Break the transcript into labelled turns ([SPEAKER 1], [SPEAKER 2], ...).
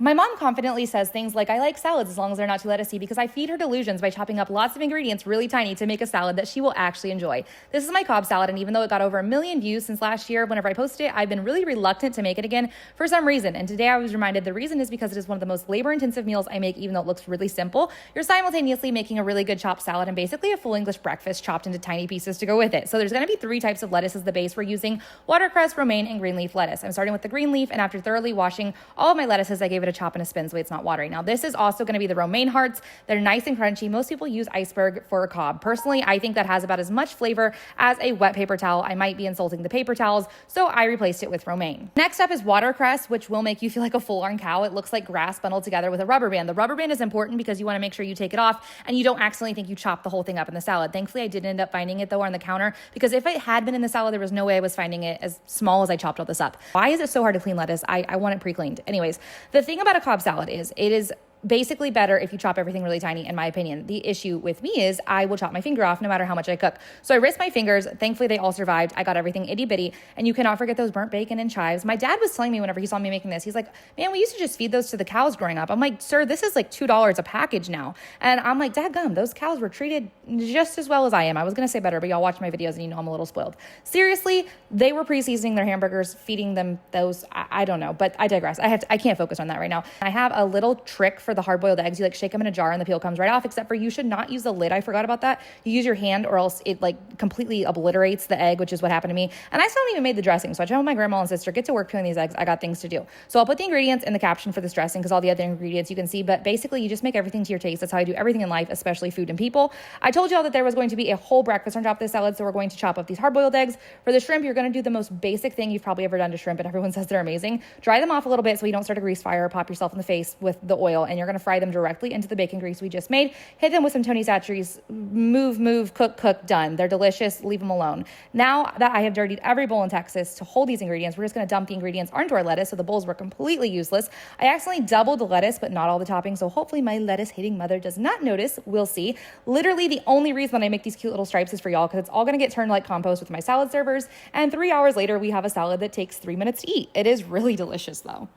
[SPEAKER 1] My mom confidently says things like, I like salads as long as they're not too lettucey because I feed her delusions by chopping up lots of ingredients really tiny to make a salad that she will actually enjoy. This is my Cobb salad, and even though it got over 1 million views since last year, whenever I posted it, I've been really reluctant to make it again for some reason. And today I was reminded the reason is because it is one of the most labor-intensive meals I make, even though it looks really simple. You're simultaneously making a really good chopped salad and basically a full English breakfast chopped into tiny pieces to go with it. So there's going to be 3 types of lettuce as the base. We're using watercress, romaine, and green leaf lettuce. I'm starting with the green leaf, and after thoroughly washing all of my lettuces, I gave it a chop and a spin so it's not watery. Now, this is also going to be the romaine hearts. They're nice and crunchy. Most people use iceberg for a Cobb. Personally, I think that has about as much flavor as a wet paper towel. I might be insulting the paper towels, so I replaced it with romaine. Next up is watercress, which will make you feel like a full-on cow. It looks like grass bundled together with a rubber band. The rubber band is important because you want to make sure you take it off and you don't accidentally think you chop the whole thing up in the salad. Thankfully, I did end up finding it though on the counter, because if it had been in the salad, there was no way I was finding it as small as I chopped all this up. Why is it so hard to clean lettuce? I want it pre-cleaned. Anyways, the thing about a Cobb salad is it is basically better if you chop everything really tiny, in my opinion. The issue with me is I will chop my finger off no matter how much I cook. So I risked my fingers. Thankfully, they all survived. I got everything itty bitty, and you cannot forget those burnt bacon and chives. My dad was telling me whenever he saw me making this, he's like, man, we used to just feed those to the cows growing up. I'm like, sir, this is like $2 a package now. And I'm like, dadgum, those cows were treated just as well as I am. I was going to say better, but y'all watch my videos and you know I'm a little spoiled. Seriously, they were pre-seasoning their hamburgers, feeding them those, I don't know, but I digress. I can't focus on that right now. I have a little trick for the hard-boiled eggs. You shake them in a jar and the peel comes right off, except for you should not use the lid. I forgot about that. You use your hand or else it completely obliterates the egg, which is what happened to me. And I still haven't even made the dressing. So I told my grandma and sister, get to work peeling these eggs. I got things to do. So I'll put the ingredients in the caption for this dressing because all the other ingredients you can see, but basically you just make everything to your taste. That's how I do everything in life, especially food and people. I told y'all that there was going to be a whole breakfast on top of this salad. So we're going to chop up these hard-boiled eggs. For the shrimp, you're going to do the most basic thing you've probably ever done to shrimp, and everyone says they're amazing. Dry them off a little bit so you don't start a grease fire or pop yourself in the face with the oil, and you're going to fry them directly into the bacon grease we just made. Hit them with some Tony Chachere's move, cook, done. They're delicious. Leave them alone. Now that I have dirtied every bowl in Texas to hold these ingredients, we're just going to dump the ingredients onto our lettuce, so the bowls were completely useless. I accidentally doubled the lettuce, but not all the toppings, so hopefully my lettuce-hating mother does not notice. We'll see. Literally, the only reason I make these cute little stripes is for y'all, because it's all going to get turned like compost with my salad servers, and 3 hours later, we have a salad that takes 3 minutes to eat. It is really delicious, though.